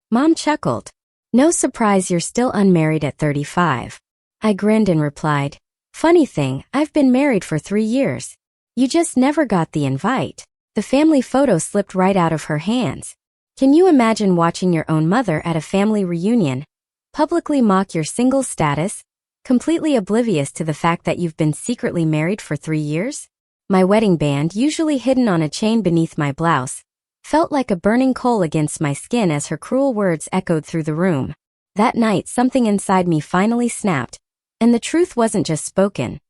Mom chuckled. No surprise you're still unmarried at 35. I grinned and replied, funny thing, I've been married for 3 years. You just never got the invite. The family photo slipped right out of her hands. Can you imagine watching your own mother at a family reunion publicly mock your single status, completely oblivious to the fact that you've been secretly married for 3 years? My wedding band, usually hidden on a chain beneath my blouse, felt like a burning coal against my skin as her cruel words echoed through the room. That night, something inside me finally snapped, and the truth wasn't just spoken.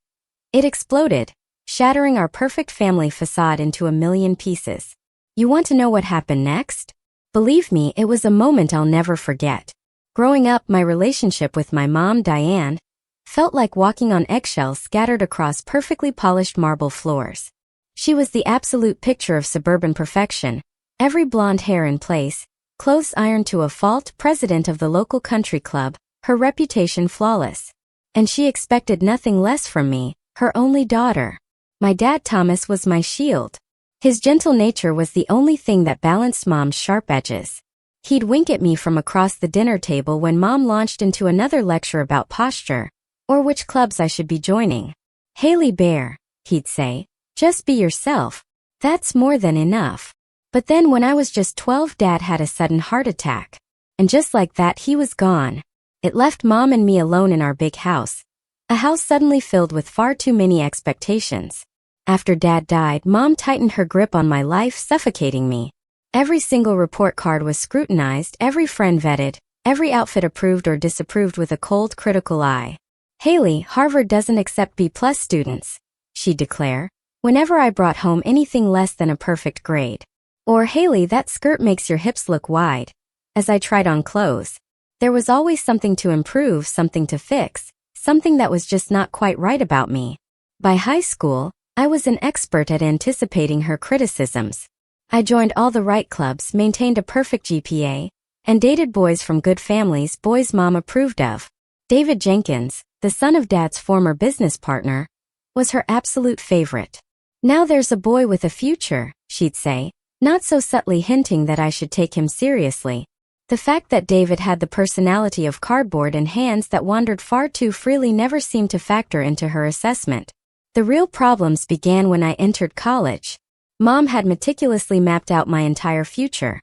It exploded, shattering our perfect family facade into a million pieces. You want to know what happened next? Believe me, it was a moment I'll never forget. Growing up, my relationship with my mom, Diane, felt like walking on eggshells scattered across perfectly polished marble floors. She was the absolute picture of suburban perfection, every blonde hair in place, clothes ironed to a fault, president of the local country club, her reputation flawless. And she expected nothing less from me, her only daughter. My dad Thomas was my shield. His gentle nature was the only thing that balanced Mom's sharp edges. He'd wink at me from across the dinner table when Mom launched into another lecture about posture, or which clubs I should be joining. Haley Bear, he'd say, just be yourself. That's more than enough. But then when I was just 12, Dad had a sudden heart attack. And just like that, he was gone. It left Mom and me alone in our big house. A house suddenly filled with far too many expectations. After Dad died, Mom tightened her grip on my life, suffocating me. Every single report card was scrutinized, every friend vetted, every outfit approved or disapproved with a cold, critical eye. Haley, Harvard doesn't accept B+ students, she'd declare, whenever I brought home anything less than a perfect grade. Or, Haley, that skirt makes your hips look wide. As I tried on clothes, there was always something to improve, something to fix, something that was just not quite right about me. By high school, I was an expert at anticipating her criticisms. I joined all the right clubs, maintained a perfect GPA, and dated boys from good families, boys Mom approved of. David Jenkins, the son of Dad's former business partner, was her absolute favorite. Now there's a boy with a future, she'd say, not so subtly hinting that I should take him seriously. The fact that David had the personality of cardboard and hands that wandered far too freely never seemed to factor into her assessment. The real problems began when I entered college. Mom had meticulously mapped out my entire future.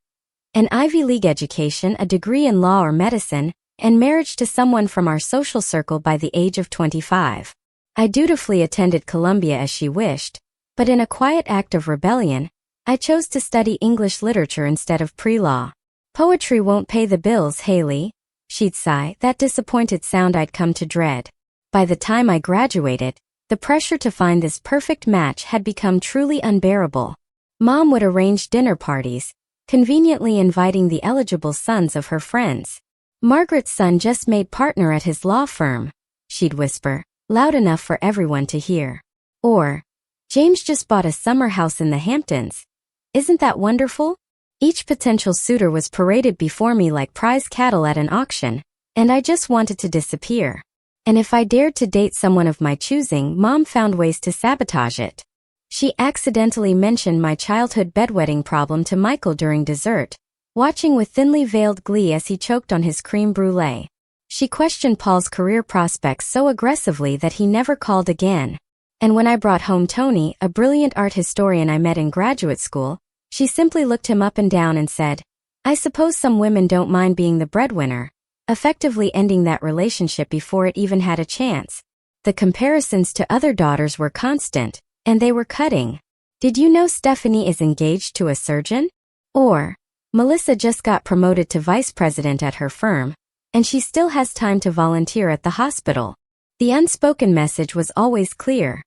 An Ivy League education, a degree in law or medicine, and marriage to someone from our social circle by the age of 25. I dutifully attended Columbia as she wished, but in a quiet act of rebellion, I chose to study English literature instead of pre-law. Poetry won't pay the bills, Haley, she'd sigh, that disappointed sound I'd come to dread. By the time I graduated, the pressure to find this perfect match had become truly unbearable. Mom would arrange dinner parties, conveniently inviting the eligible sons of her friends. Margaret's son just made partner at his law firm, she'd whisper, loud enough for everyone to hear. Or, James just bought a summer house in the Hamptons. Isn't that wonderful? Each potential suitor was paraded before me like prize cattle at an auction, and I just wanted to disappear. And if I dared to date someone of my choosing, Mom found ways to sabotage it. She accidentally mentioned my childhood bedwetting problem to Michael during dessert, watching with thinly veiled glee as he choked on his creme brulee. She questioned Paul's career prospects so aggressively that he never called again. And when I brought home Tony, a brilliant art historian I met in graduate school, she simply looked him up and down and said, I suppose some women don't mind being the breadwinner, effectively ending that relationship before it even had a chance. The comparisons to other daughters were constant, and they were cutting. Did you know Stephanie is engaged to a surgeon? Or, Melissa just got promoted to vice president at her firm, and she still has time to volunteer at the hospital. The unspoken message was always clear.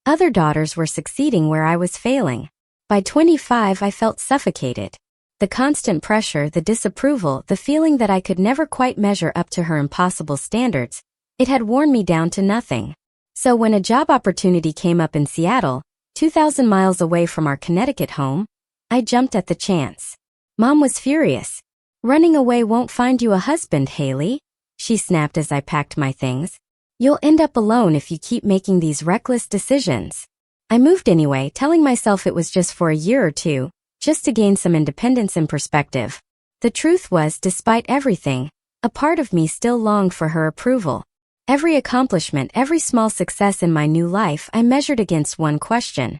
Other daughters were succeeding where I was failing. By 25, I felt suffocated. The constant pressure, the disapproval, the feeling that I could never quite measure up to her impossible standards, it had worn me down to nothing. So when a job opportunity came up in Seattle, 2,000 miles away from our Connecticut home, I jumped at the chance. Mom was furious. Running away won't find you a husband, Haley, she snapped as I packed my things. You'll end up alone if you keep making these reckless decisions. I moved anyway, telling myself it was just for a year or two, just to gain some independence and perspective. The truth was, despite everything, a part of me still longed for her approval. Every accomplishment, every small success in my new life, I measured against one question.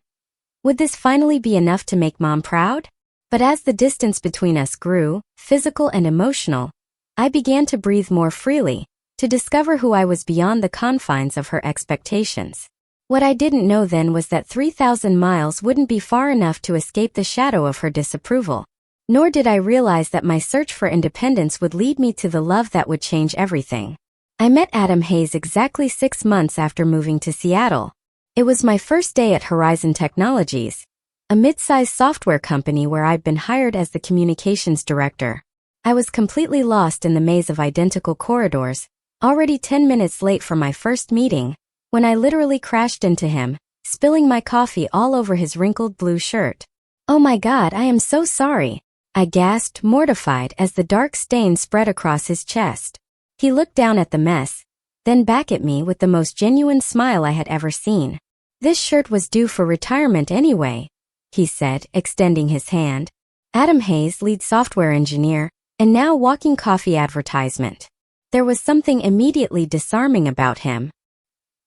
Would this finally be enough to make Mom proud? But as the distance between us grew, physical and emotional, I began to breathe more freely, to discover who I was beyond the confines of her expectations. What I didn't know then was that 3,000 miles wouldn't be far enough to escape the shadow of her disapproval. Nor did I realize that my search for independence would lead me to the love that would change everything. I met Adam Hayes exactly 6 months after moving to Seattle. It was my first day at Horizon Technologies, a mid-sized software company where I'd been hired as the communications director. I was completely lost in the maze of identical corridors, already 10 minutes late for my first meeting, when I literally crashed into him, spilling my coffee all over his wrinkled blue shirt. "Oh my God, I am so sorry," I gasped, mortified as the dark stain spread across his chest. He looked down at the mess, then back at me with the most genuine smile I had ever seen. "This shirt was due for retirement anyway," he said, extending his hand. Adam Hayes, lead software engineer, and now walking coffee advertisement. There was something immediately disarming about him.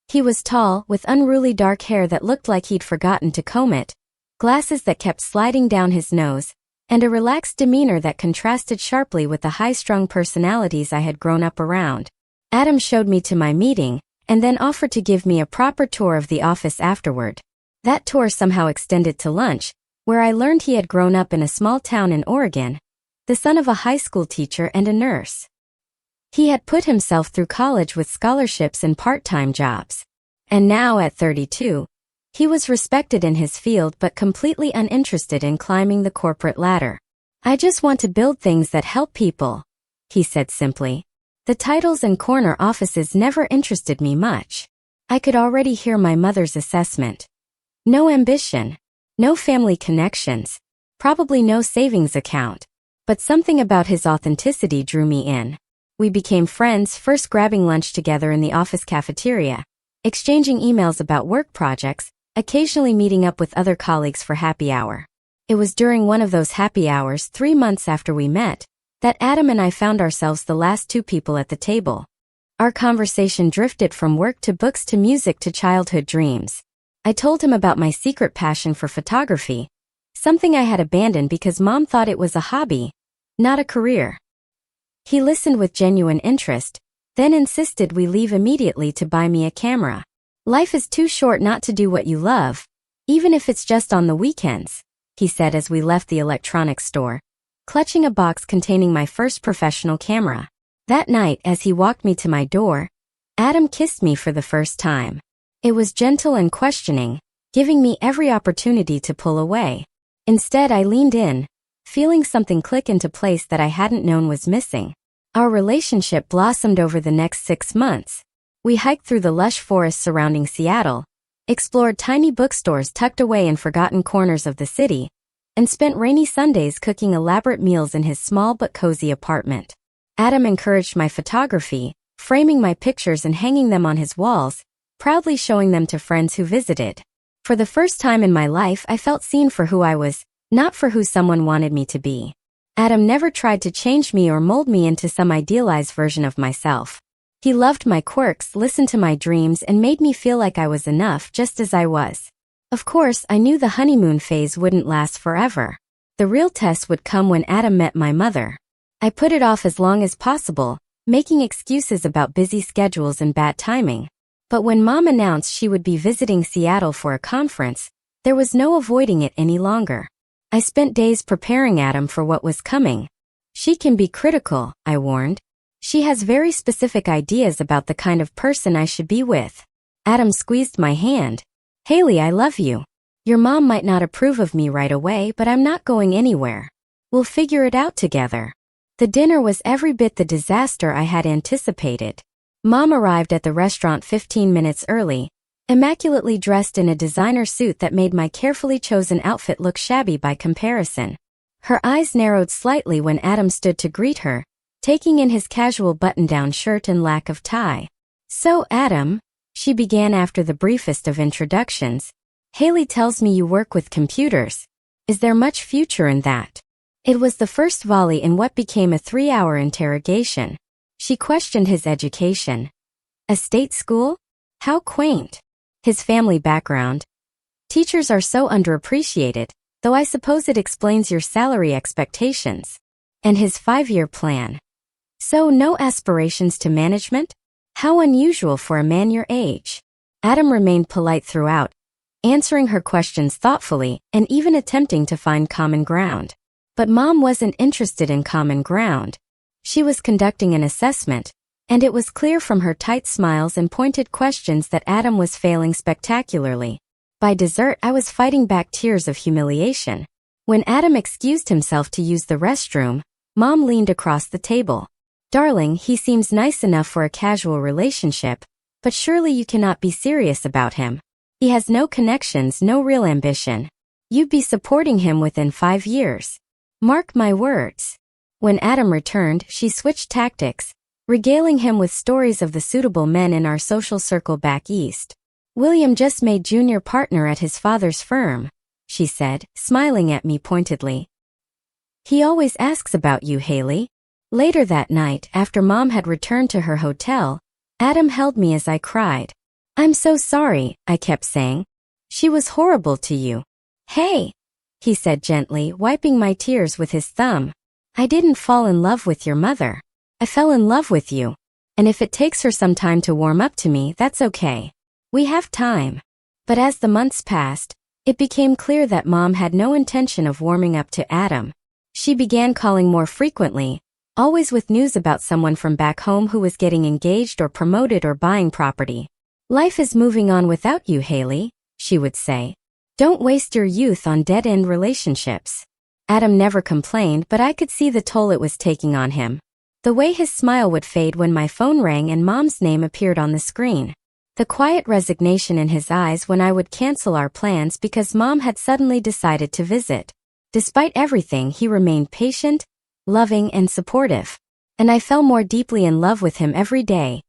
He was tall, with unruly dark hair that looked like he'd forgotten to comb it, glasses that kept sliding down his nose, and a relaxed demeanor that contrasted sharply with the high-strung personalities I had grown up around. Adam showed me to my meeting, and then offered to give me a proper tour of the office afterward. That tour somehow extended to lunch, where I learned he had grown up in a small town in Oregon, the son of a high school teacher and a nurse. He had put himself through college with scholarships and part-time jobs. And now, at 32, he was respected in his field but completely uninterested in climbing the corporate ladder. "I just want to build things that help people," he said simply. The titles and corner offices never interested me much. I could already hear my mother's assessment. No ambition, no family connections, probably no savings account. But something about his authenticity drew me in. We became friends, first grabbing lunch together in the office cafeteria, exchanging emails about work projects, occasionally meeting up with other colleagues for happy hour. It was during one of those happy hours 3 months after we met that Adam and I found ourselves the last two people at the table. Our conversation drifted from work to books to music to childhood dreams. I told him about my secret passion for photography, something I had abandoned because Mom thought it was a hobby, not a career. He listened with genuine interest, then insisted we leave immediately to buy me a camera. "Life is too short not to do what you love, even if it's just on the weekends," he said as we left the electronics store, clutching a box containing my first professional camera. That night, as he walked me to my door, Adam kissed me for the first time. It was gentle and questioning, giving me every opportunity to pull away. Instead, I leaned in, feeling something click into place that I hadn't known was missing. Our relationship blossomed over the next 6 months. We hiked through the lush forests surrounding Seattle, explored tiny bookstores tucked away in forgotten corners of the city, and spent rainy Sundays cooking elaborate meals in his small but cozy apartment. Adam encouraged my photography, framing my pictures and hanging them on his walls, proudly showing them to friends who visited. For the first time in my life, I felt seen for who I was, not for who someone wanted me to be. Adam never tried to change me or mold me into some idealized version of myself. He loved my quirks, listened to my dreams, and made me feel like I was enough just as I was. Of course, I knew the honeymoon phase wouldn't last forever. The real test would come when Adam met my mother. I put it off as long as possible, making excuses about busy schedules and bad timing. But when Mom announced she would be visiting Seattle for a conference, there was no avoiding it any longer. I spent days preparing Adam for what was coming. "She can be critical," I warned. "She has very specific ideas about the kind of person I should be with." Adam squeezed my hand. "Haley, I love you. Your mom might not approve of me right away, but I'm not going anywhere. We'll figure it out together." The dinner was every bit the disaster I had anticipated. Mom arrived at the restaurant 15 minutes early, immaculately dressed in a designer suit that made my carefully chosen outfit look shabby by comparison. Her eyes narrowed slightly when Adam stood to greet her, taking in his casual button-down shirt and lack of tie. "So, Adam," she began after the briefest of introductions, "Haley tells me you work with computers. Is there much future in that?" It was the first volley in what became a 3-hour interrogation. She questioned his education. A state school? How quaint. His family background. Teachers are so underappreciated, though I suppose it explains your salary expectations. And his 5-year plan. So no aspirations to management? How unusual for a man your age. Adam remained polite throughout, answering her questions thoughtfully and even attempting to find common ground. But Mom wasn't interested in common ground. She was conducting an assessment, and it was clear from her tight smiles and pointed questions that Adam was failing spectacularly. By dessert, I was fighting back tears of humiliation. When Adam excused himself to use the restroom, Mom leaned across the table. Darling, he seems nice enough for a casual relationship, but surely you cannot be serious about him. He has no connections, no real ambition. You'd be supporting him within 5 years. Mark my words. When Adam returned, she switched tactics, regaling him with stories of the suitable men in our social circle back east. William just made junior partner at his father's firm, she said, smiling at me pointedly. He always asks about you, Haley. Later that night, after Mom had returned to her hotel, Adam held me as I cried. I'm so sorry, I kept saying. She was horrible to you. Hey, he said gently, wiping my tears with his thumb. I didn't fall in love with your mother. I fell in love with you. And if it takes her some time to warm up to me, that's okay. We have time. But as the months passed, it became clear that Mom had no intention of warming up to Adam. She began calling more frequently, always with news about someone from back home who was getting engaged or promoted or buying property. Life is moving on without you, Haley, she would say. Don't waste your youth on dead-end relationships. Adam never complained, but I could see the toll it was taking on him. The way his smile would fade when my phone rang and Mom's name appeared on the screen. The quiet resignation in his eyes when I would cancel our plans because Mom had suddenly decided to visit. Despite everything, he remained patient, loving, and supportive. And I fell more deeply in love with him every day,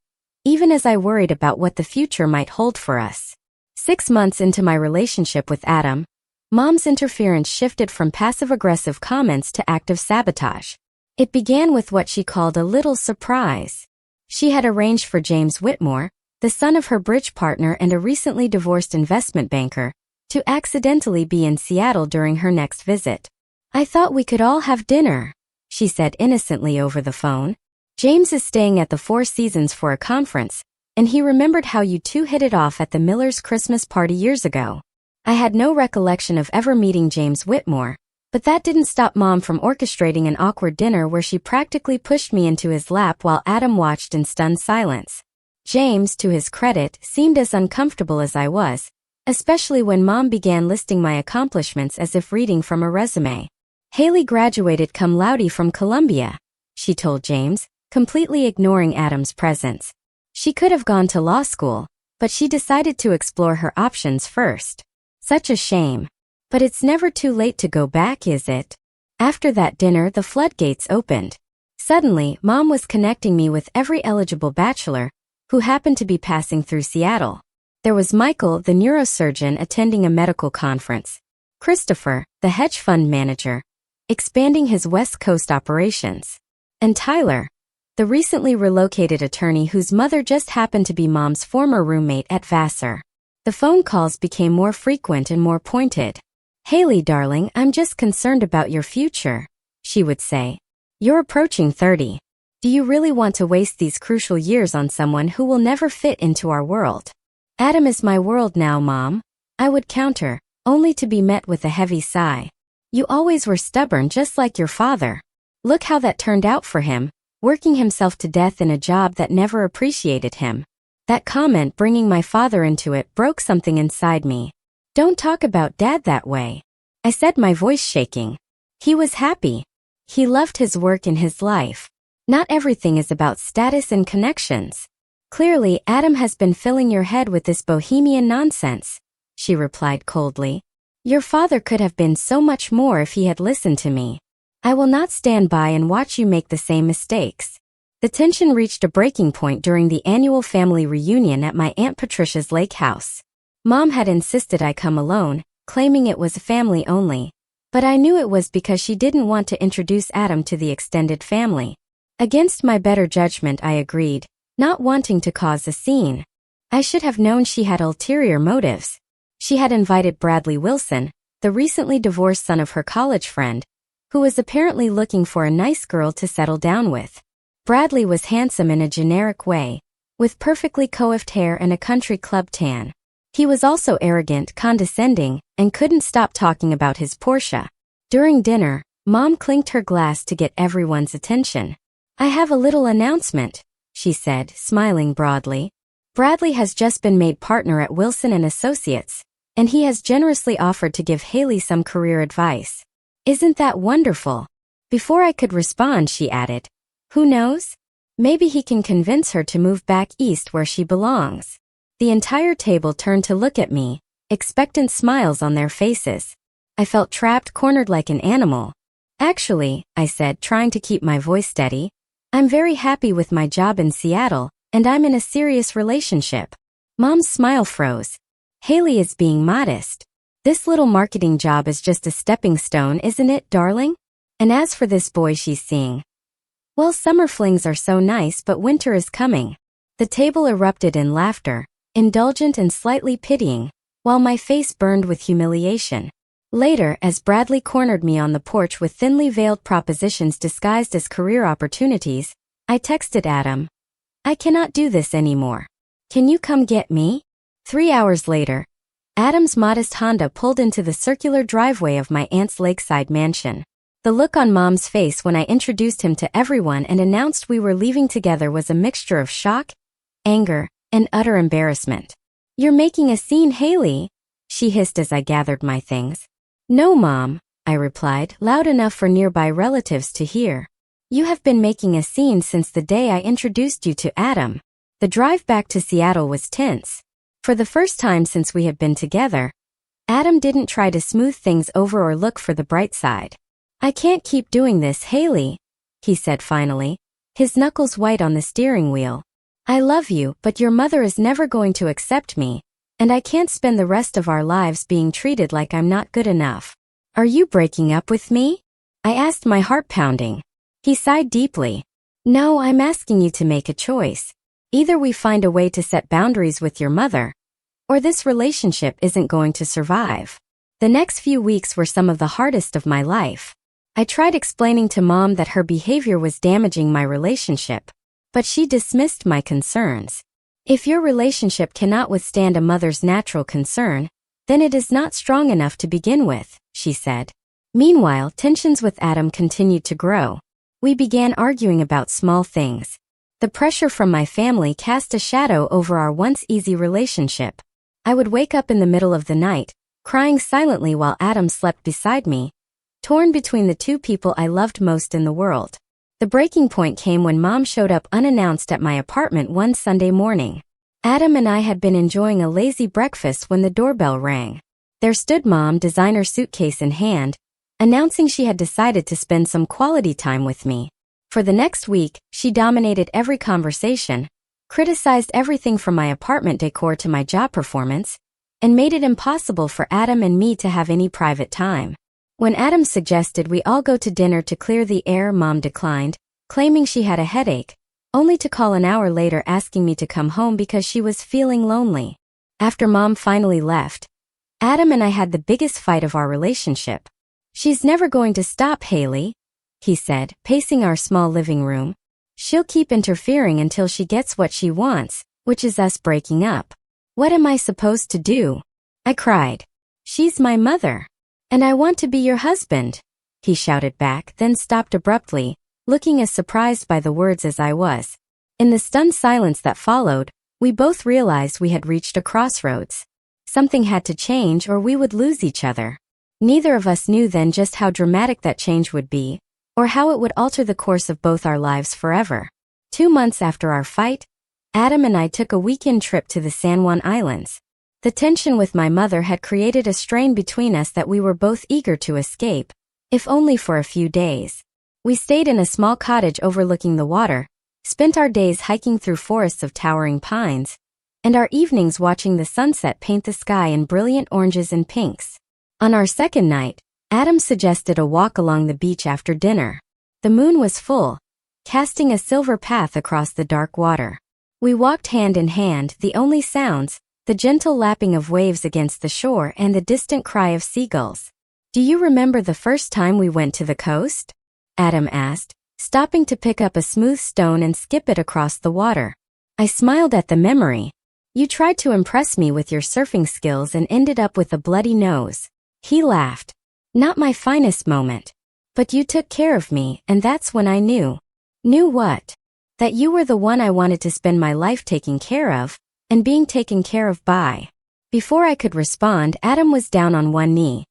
even as I worried about what the future might hold for us. 6 months into my relationship with Adam, Mom's interference shifted from passive-aggressive comments to active sabotage. It began with what she called a little surprise. She had arranged for James Whitmore, the son of her bridge partner and a recently divorced investment banker, to accidentally be in Seattle during her next visit. I thought we could all have dinner, she said innocently over the phone. James is staying at the Four Seasons for a conference, and he remembered how you two hit it off at the Millers' Christmas party years ago. I had no recollection of ever meeting James Whitmore, but that didn't stop Mom from orchestrating an awkward dinner where she practically pushed me into his lap while Adam watched in stunned silence. James, to his credit, seemed as uncomfortable as I was, especially when Mom began listing my accomplishments as if reading from a resume. Haley graduated cum laude from Columbia, she told James, completely ignoring Adam's presence. She could have gone to law school, but she decided to explore her options first. Such a shame. But it's never too late to go back, is it? After that dinner, the floodgates opened. Suddenly, Mom was connecting me with every eligible bachelor who happened to be passing through Seattle. There was Michael, the neurosurgeon attending a medical conference. Christopher, the hedge fund manager, expanding his West Coast operations. And Tyler, the recently relocated attorney whose mother just happened to be Mom's former roommate at Vassar. The phone calls became more frequent and more pointed. Haley, darling, I'm just concerned about your future, she would say. You're approaching 30. Do you really want to waste these crucial years on someone who will never fit into our world? Adam is my world now, Mom, I would counter, only to be met with a heavy sigh. You always were stubborn just like your father. Look how that turned out for him, working himself to death in a job that never appreciated him. That comment, bringing my father into it, broke something inside me. Don't talk about Dad that way, I said, my voice shaking. He was happy. He loved his work and his life. Not everything is about status and connections. Clearly, Adam has been filling your head with this bohemian nonsense, she replied coldly. Your father could have been so much more if he had listened to me. I will not stand by and watch you make the same mistakes. The tension reached a breaking point during the annual family reunion at my Aunt Patricia's lake house. Mom had insisted I come alone, claiming it was family only. But I knew it was because she didn't want to introduce Adam to the extended family. Against my better judgment, I agreed, not wanting to cause a scene. I should have known she had ulterior motives. She had invited Bradley Wilson, the recently divorced son of her college friend, who was apparently looking for a nice girl to settle down with. Bradley was handsome in a generic way, with perfectly coiffed hair and a country club tan. He was also arrogant, condescending, and couldn't stop talking about his Porsche. During dinner, Mom clinked her glass to get everyone's attention. "I have a little announcement," she said, smiling broadly. "Bradley has just been made partner at Wilson & Associates, and he has generously offered to give Haley some career advice. Isn't that wonderful?" Before I could respond, she added, "Who knows? Maybe he can convince her to move back east where she belongs." The entire table turned to look at me, expectant smiles on their faces. I felt trapped, cornered like an animal. "Actually," I said, trying to keep my voice steady, "I'm very happy with my job in Seattle, and I'm in a serious relationship." Mom's smile froze. "Haley is being modest. This little marketing job is just a stepping stone, isn't it, darling? And as for this boy she's seeing, well, summer flings are so nice, but winter is coming." The table erupted in laughter, indulgent and slightly pitying, while my face burned with humiliation. Later, as Bradley cornered me on the porch with thinly veiled propositions disguised as career opportunities, I texted Adam, "I cannot do this anymore. Can you come get me?" 3 hours later, Adam's modest Honda pulled into the circular driveway of my aunt's lakeside mansion. The look on Mom's face when I introduced him to everyone and announced we were leaving together was a mixture of shock, anger, and utter embarrassment. "You're making a scene, Haley," she hissed as I gathered my things. "No, Mom," I replied, loud enough for nearby relatives to hear. "You have been making a scene since the day I introduced you to Adam." The drive back to Seattle was tense. For the first time since we had been together, Adam didn't try to smooth things over or look for the bright side. "I can't keep doing this, Haley," he said finally, his knuckles white on the steering wheel. "I love you, but your mother is never going to accept me, and I can't spend the rest of our lives being treated like I'm not good enough." "Are you breaking up with me?" I asked, my heart pounding. He sighed deeply. "No, I'm asking you to make a choice. Either we find a way to set boundaries with your mother, or this relationship isn't going to survive." The next few weeks were some of the hardest of my life. I tried explaining to Mom that her behavior was damaging my relationship, but she dismissed my concerns. "If your relationship cannot withstand a mother's natural concern, then it is not strong enough to begin with," she said. Meanwhile, tensions with Adam continued to grow. We began arguing about small things. The pressure from my family cast a shadow over our once easy relationship. I would wake up in the middle of the night, crying silently while Adam slept beside me, torn between the two people I loved most in the world. The breaking point came when Mom showed up unannounced at my apartment one Sunday morning. Adam and I had been enjoying a lazy breakfast when the doorbell rang. There stood Mom, designer suitcase in hand, announcing she had decided to spend some quality time with me. For the next week, she dominated every conversation, criticized everything from my apartment decor to my job performance, and made it impossible for Adam and me to have any private time. When Adam suggested we all go to dinner to clear the air, Mom declined, claiming she had a headache, only to call an hour later asking me to come home because she was feeling lonely. After Mom finally left, Adam and I had the biggest fight of our relationship. "She's never going to stop, Haley," he said, pacing our small living room. "She'll keep interfering until she gets what she wants, which is us breaking up." "What am I supposed to do?" I cried. "She's my mother. And I want to be your husband," he shouted back, then stopped abruptly, looking as surprised by the words as I was. In the stunned silence that followed, we both realized we had reached a crossroads. Something had to change or we would lose each other. Neither of us knew then just how dramatic that change would be, or how it would alter the course of both our lives forever. 2 months after our fight, Adam and I took a weekend trip to the San Juan Islands. The tension with my mother had created a strain between us that we were both eager to escape, if only for a few days. We stayed in a small cottage overlooking the water, spent our days hiking through forests of towering pines, and our evenings watching the sunset paint the sky in brilliant oranges and pinks. On our second night, Adam suggested a walk along the beach after dinner. The moon was full, casting a silver path across the dark water. We walked hand in hand, the only sounds, the gentle lapping of waves against the shore and the distant cry of seagulls. Do you remember the first time we went to the coast? Adam asked, stopping to pick up a smooth stone and skip it across the water. I smiled at the memory. You tried to impress me with your surfing skills and ended up with a bloody nose. He laughed. Not my finest moment. But you took care of me, and that's when I knew. Knew what? That you were the one I wanted to spend my life taking care of, and being taken care of by. Before I could respond, Adam was down on one knee,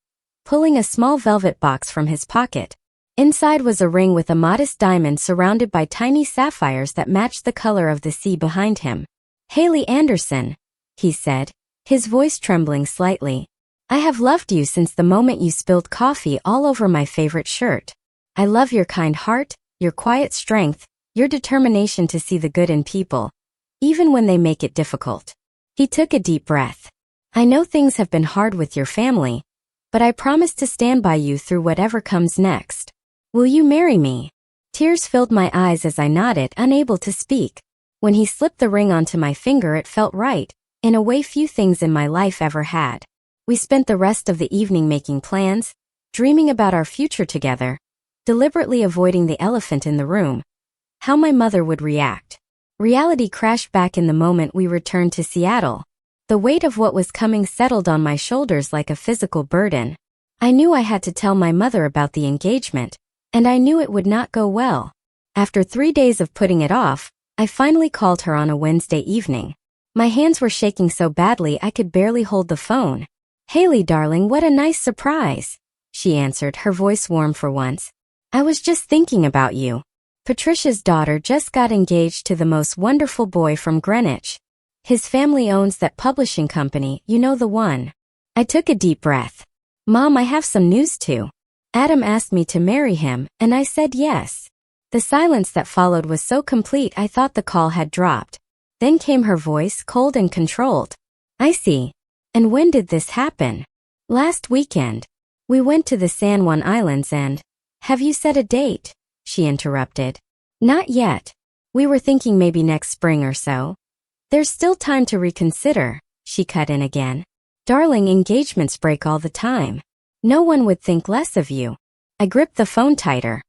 pulling a small velvet box from his pocket. Inside was a ring with a modest diamond surrounded by tiny sapphires that matched the color of the sea behind him. Haley Anderson, he said, his voice trembling slightly. I have loved you since the moment you spilled coffee all over my favorite shirt. I love your kind heart, your quiet strength, your determination to see the good in people, even when they make it difficult. He took a deep breath. I know things have been hard with your family, but I promise to stand by you through whatever comes next. Will you marry me? Tears filled my eyes as I nodded, unable to speak. When he slipped the ring onto my finger, it felt right, in a way few things in my life ever had. We spent the rest of the evening making plans, dreaming about our future together, deliberately avoiding the elephant in the room. How my mother would react. Reality crashed back in the moment we returned to Seattle. The weight of what was coming settled on my shoulders like a physical burden. I knew I had to tell my mother about the engagement, and I knew it would not go well. After 3 days of putting it off, I finally called her on a Wednesday evening. My hands were shaking so badly I could barely hold the phone. Haley, darling, what a nice surprise, she answered, her voice warm for once. I was just thinking about you. Patricia's daughter just got engaged to the most wonderful boy from Greenwich. His family owns that publishing company, you know the one. I took a deep breath. Mom, I have some news too. Adam asked me to marry him, and I said yes. The silence that followed was so complete I thought the call had dropped. Then came her voice, cold and controlled. I see. And when did this happen? Last weekend. We went to the San Juan Islands and... Have you set a date? She interrupted. Not yet. We were thinking maybe next spring or so. There's still time to reconsider, she cut in again. Darling, engagements break all the time. No one would think less of you. I gripped the phone tighter.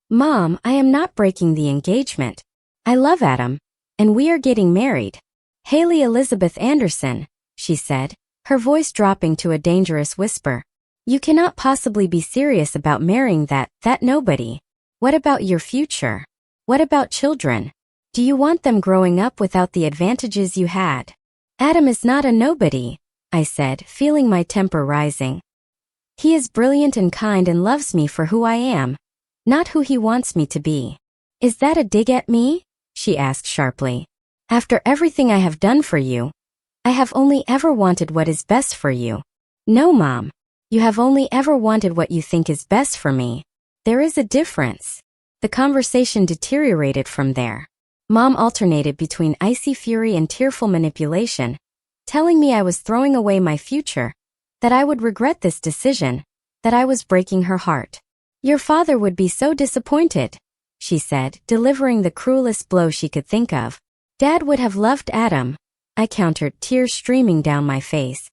Mom, I am not breaking the engagement. I love Adam, and we are getting married. Haley Elizabeth Anderson, she said, her voice dropping to a dangerous whisper. You cannot possibly be serious about marrying that nobody. What about your future? What about children? Do you want them growing up without the advantages you had? Adam is not a nobody, I said, feeling my temper rising. He is brilliant and kind and loves me for who I am, not who he wants me to be. Is that a dig at me? She asked sharply. After everything I have done for you, I have only ever wanted what is best for you. No, Mom. You have only ever wanted what you think is best for me. There is a difference. The conversation deteriorated from there. Mom alternated between icy fury and tearful manipulation, telling me I was throwing away my future, that I would regret this decision, that I was breaking her heart. Your father would be so disappointed, she said, delivering the cruelest blow she could think of. Dad would have loved Adam, I countered, tears streaming down my face.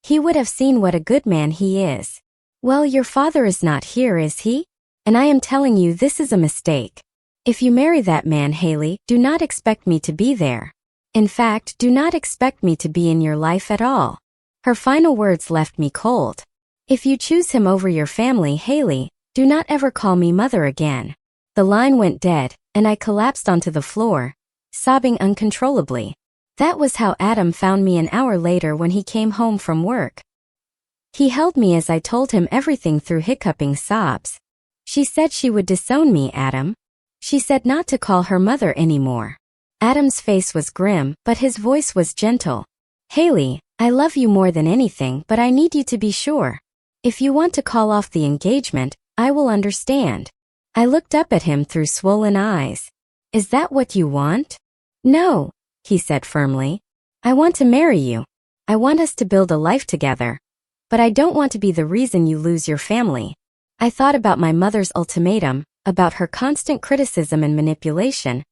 He would have seen what a good man he is. Well, your father is not here, is he? And I am telling you this is a mistake. If you marry that man, Haley, do not expect me to be there. In fact, do not expect me to be in your life at all. Her final words left me cold. If you choose him over your family, Haley, do not ever call me mother again. The line went dead, and I collapsed onto the floor, sobbing uncontrollably. That was how Adam found me an hour later when he came home from work. He held me as I told him everything through hiccuping sobs. She said she would disown me, Adam. She said not to call her mother anymore. Adam's face was grim, but his voice was gentle. Haley, I love you more than anything, but I need you to be sure. If you want to call off the engagement, I will understand. I looked up at him through swollen eyes. Is that what you want? No, he said firmly. I want to marry you. I want us to build a life together. But I don't want to be the reason you lose your family. I thought about my mother's ultimatum, about her constant criticism and manipulation,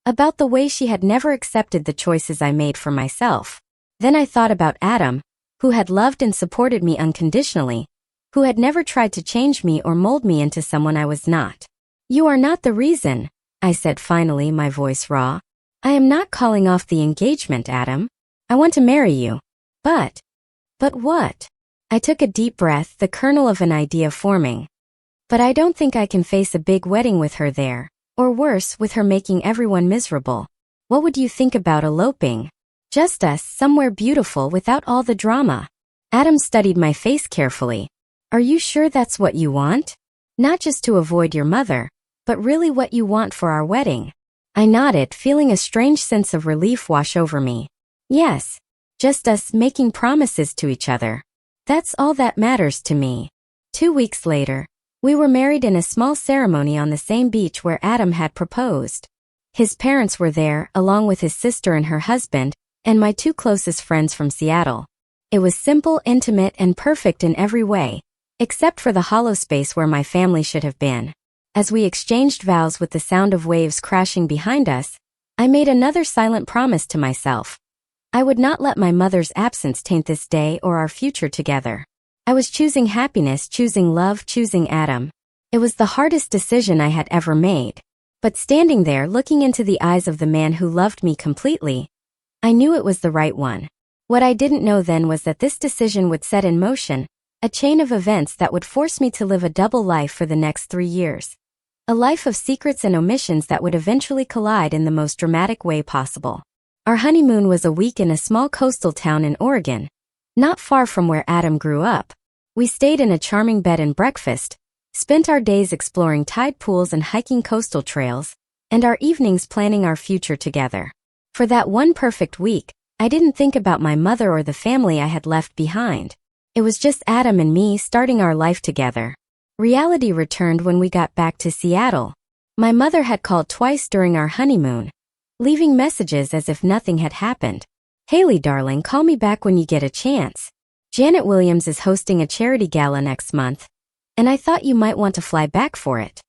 about the way she had never accepted the choices I made for myself. Then I thought about Adam, who had loved and supported me unconditionally, who had never tried to change me or mold me into someone I was not. You are not the reason, I said finally, my voice raw. I am not calling off the engagement, Adam. I want to marry you. But what? I took a deep breath, the kernel of an idea forming. But I don't think I can face a big wedding with her there, or worse, with her making everyone miserable. What would you think about eloping? Just us, somewhere beautiful without all the drama. Adam studied my face carefully. Are you sure that's what you want? Not just to avoid your mother, but really what you want for our wedding? I nodded, feeling a strange sense of relief wash over me. Yes, just us making promises to each other. That's all that matters to me. 2 weeks later, we were married in a small ceremony on the same beach where Adam had proposed. His parents were there, along with his sister and her husband, and my 2 closest friends from Seattle. It was simple, intimate, and perfect in every way, except for the hollow space where my family should have been. As we exchanged vows with the sound of waves crashing behind us, I made another silent promise to myself. I would not let my mother's absence taint this day or our future together. I was choosing happiness, choosing love, choosing Adam. It was the hardest decision I had ever made. But standing there looking into the eyes of the man who loved me completely, I knew it was the right one. What I didn't know then was that this decision would set in motion a chain of events that would force me to live a double life for the next 3 years. A life of secrets and omissions that would eventually collide in the most dramatic way possible. Our honeymoon was a week in a small coastal town in Oregon, not far from where Adam grew up. We stayed in a charming bed and breakfast, spent our days exploring tide pools and hiking coastal trails, and our evenings planning our future together. For that one perfect week, I didn't think about my mother or the family I had left behind. It was just Adam and me starting our life together. Reality returned when we got back to Seattle. My mother had called twice during our honeymoon, leaving messages as if nothing had happened. Haley, darling, call me back when you get a chance. Janet Williams is hosting a charity gala next month, and I thought you might want to fly back for it.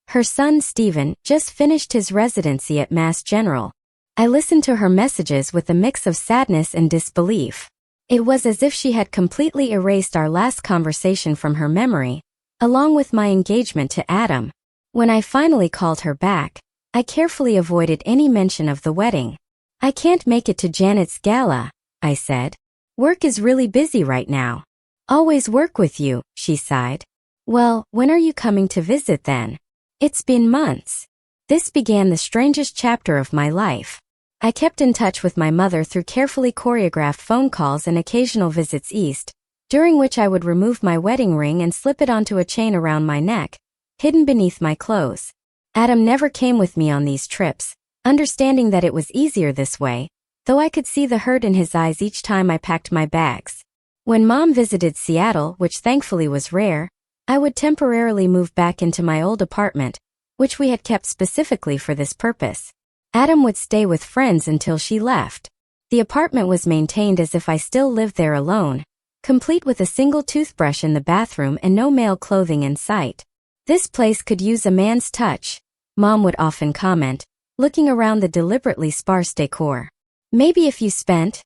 Her son, Stephen, just finished his residency at Mass General. I listened to her messages with a mix of sadness and disbelief. It was as if she had completely erased our last conversation from her memory, along with my engagement to Adam. When I finally called her back, I carefully avoided any mention of the wedding. I can't make it to Janet's gala, I said. Work is really busy right now. Always work with you, she sighed. Well, when are you coming to visit then? It's been months. This began the strangest chapter of my life. I kept in touch with my mother through carefully choreographed phone calls and occasional visits east, during which I would remove my wedding ring and slip it onto a chain around my neck, hidden beneath my clothes. Adam never came with me on these trips, understanding that it was easier this way, though I could see the hurt in his eyes each time I packed my bags. When Mom visited Seattle, which thankfully was rare, I would temporarily move back into my old apartment, which we had kept specifically for this purpose. Adam would stay with friends until she left. The apartment was maintained as if I still lived there alone, complete with a single toothbrush in the bathroom and no male clothing in sight. This place could use a man's touch, Mom would often comment, looking around the deliberately sparse decor. Maybe if you spent?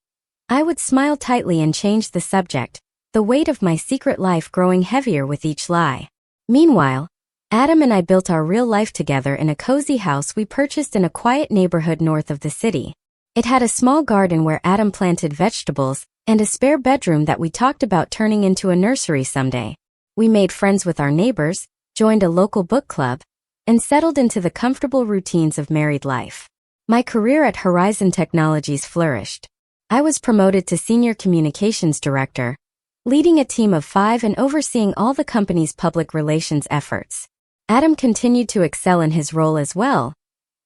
I would smile tightly and change the subject, the weight of my secret life growing heavier with each lie. Meanwhile, Adam and I built our real life together in a cozy house we purchased in a quiet neighborhood north of the city. It had a small garden where Adam planted vegetables and a spare bedroom that we talked about turning into a nursery someday. We made friends with our neighbors, joined a local book club, and settled into the comfortable routines of married life. My career at Horizon Technologies flourished. I was promoted to Senior Communications Director, leading a team of 5 and overseeing all the company's public relations efforts. Adam continued to excel in his role as well,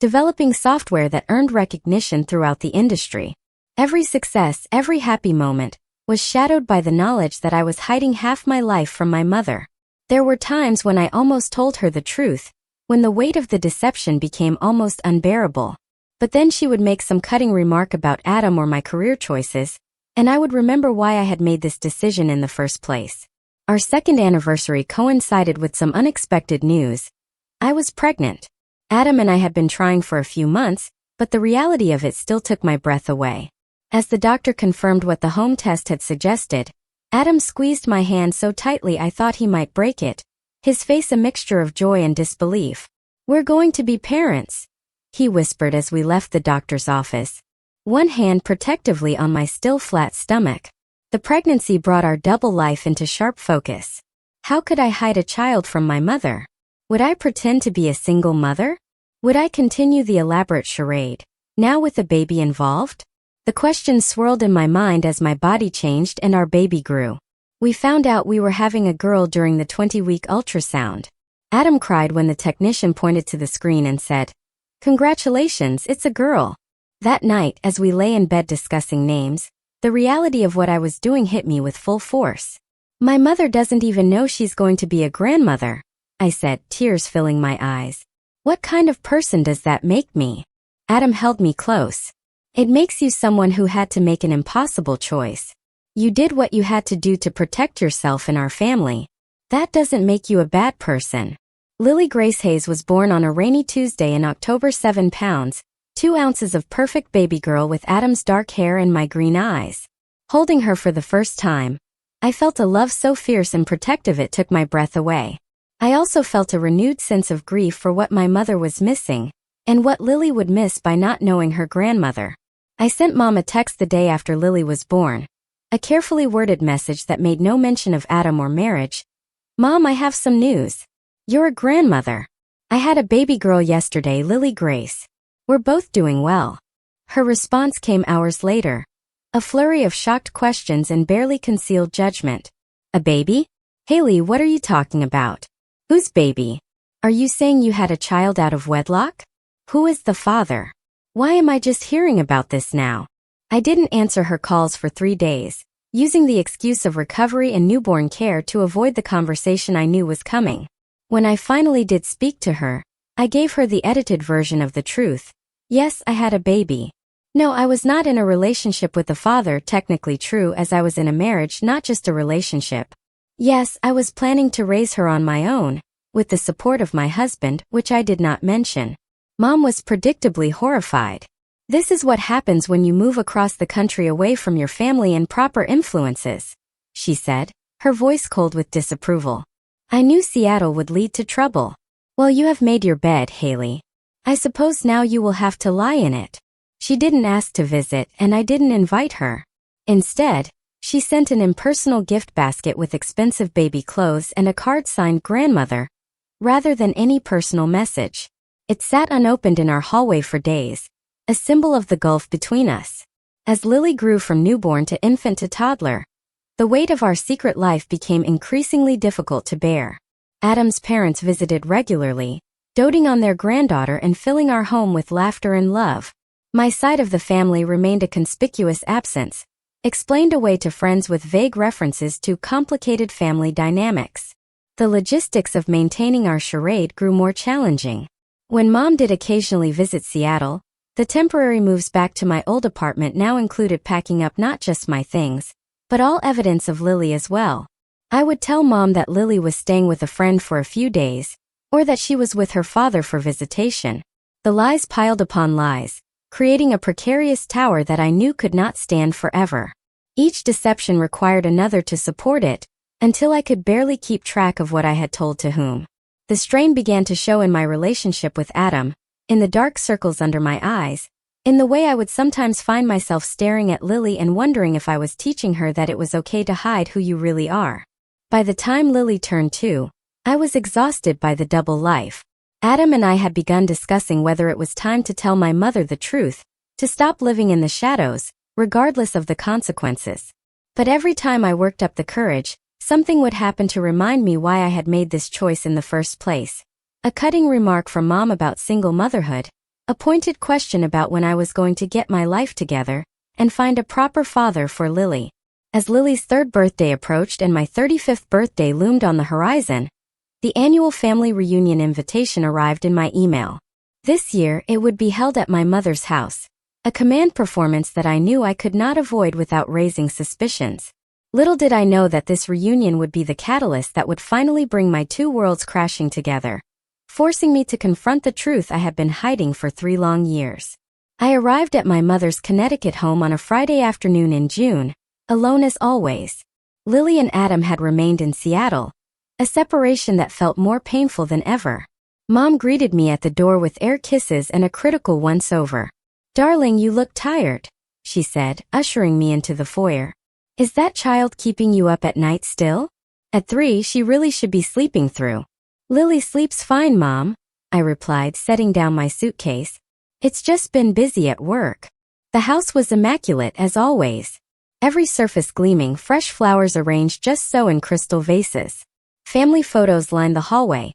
developing software that earned recognition throughout the industry. Every success, every happy moment, was shadowed by the knowledge that I was hiding half my life from my mother. There were times when I almost told her the truth, when the weight of the deception became almost unbearable. But then she would make some cutting remark about Adam or my career choices, and I would remember why I had made this decision in the first place. Our second anniversary coincided with some unexpected news. I was pregnant. Adam and I had been trying for a few months, but the reality of it still took my breath away. As the doctor confirmed what the home test had suggested, Adam squeezed my hand so tightly I thought he might break it, his face a mixture of joy and disbelief. "We're going to be parents," he whispered as we left the doctor's office, one hand protectively on my still flat stomach. The pregnancy brought our double life into sharp focus. How could I hide a child from my mother? Would I pretend to be a single mother? Would I continue the elaborate charade, now with a baby involved? The questions swirled in my mind as my body changed and our baby grew. We found out we were having a girl during the 20-week ultrasound. Adam cried when the technician pointed to the screen and said, "Congratulations, it's a girl." That night, as we lay in bed discussing names, the reality of what I was doing hit me with full force. "My mother doesn't even know she's going to be a grandmother," I said, tears filling my eyes. "What kind of person does that make me?" Adam held me close. "It makes you someone who had to make an impossible choice. You did what you had to do to protect yourself and our family. That doesn't make you a bad person." Lily Grace Hayes was born on a rainy Tuesday in October. 7 pounds, 2 ounces of perfect baby girl with Adam's dark hair and my green eyes. Holding her for the first time, I felt a love so fierce and protective it took my breath away. I also felt a renewed sense of grief for what my mother was missing, and what Lily would miss by not knowing her grandmother. I sent Mom a text the day after Lily was born, a carefully worded message that made no mention of Adam or marriage. "Mom, I have some news. You're a grandmother. I had a baby girl yesterday, Lily Grace. We're both doing well." Her response came hours later, a flurry of shocked questions and barely concealed judgment. "A baby? Haley, what are you talking about? Whose baby? Are you saying you had a child out of wedlock? Who is the father? Why am I just hearing about this now?" I didn't answer her calls for 3 days, using the excuse of recovery and newborn care to avoid the conversation I knew was coming. When I finally did speak to her, I gave her the edited version of the truth. Yes, I had a baby. No, I was not in a relationship with the father, technically true, as I was in a marriage, not just a relationship. Yes, I was planning to raise her on my own, with the support of my husband, which I did not mention. Mom was predictably horrified. "This is what happens when you move across the country away from your family and proper influences," she said, her voice cold with disapproval. "I knew Seattle would lead to trouble." "Well, you have made your bed, Haley. I suppose now you will have to lie in it." She didn't ask to visit, and I didn't invite her. Instead, she sent an impersonal gift basket with expensive baby clothes and a card signed "Grandmother," rather than any personal message. It sat unopened in our hallway for days, a symbol of the gulf between us. As Lily grew from newborn to infant to toddler, the weight of our secret life became increasingly difficult to bear. Adam's parents visited regularly, doting on their granddaughter and filling our home with laughter and love. My side of the family remained a conspicuous absence, explained away to friends with vague references to complicated family dynamics. The logistics of maintaining our charade grew more challenging. When Mom did occasionally visit Seattle, the temporary moves back to my old apartment now included packing up not just my things, but all evidence of Lily as well. I would tell Mom that Lily was staying with a friend for a few days, or that she was with her father for visitation. The lies piled upon lies, creating a precarious tower that I knew could not stand forever. Each deception required another to support it, until I could barely keep track of what I had told to whom. The strain began to show in my relationship with Adam, in the dark circles under my eyes, in the way I would sometimes find myself staring at Lily and wondering if I was teaching her that it was okay to hide who you really are. By the time Lily turned 2, I was exhausted by the double life. Adam and I had begun discussing whether it was time to tell my mother the truth, to stop living in the shadows, regardless of the consequences. But every time I worked up the courage, something would happen to remind me why I had made this choice in the first place. A cutting remark from Mom about single motherhood, a pointed question about when I was going to get my life together and find a proper father for Lily. As Lily's 3rd birthday approached and my 35th birthday loomed on the horizon, the annual family reunion invitation arrived in my email. This year, it would be held at my mother's house, A command performance that I knew I could not avoid without raising suspicions. Little did I know that this reunion would be the catalyst that would finally bring my two worlds crashing together, forcing me to confront the truth I had been hiding for 3 long years. I arrived at my mother's Connecticut home on a Friday afternoon in June, alone as always. Lily and Adam had remained in Seattle, a separation that felt more painful than ever. Mom greeted me at the door with air kisses and a critical once-over. "Darling, you look tired," she said, ushering me into the foyer. "Is that child keeping you up at night still? At 3, she really should be sleeping through." "Lily sleeps fine, Mom," I replied, setting down my suitcase. "It's just been busy at work." The house was immaculate as always. Every surface gleaming, fresh flowers arranged just so in crystal vases. Family photos lined the hallway,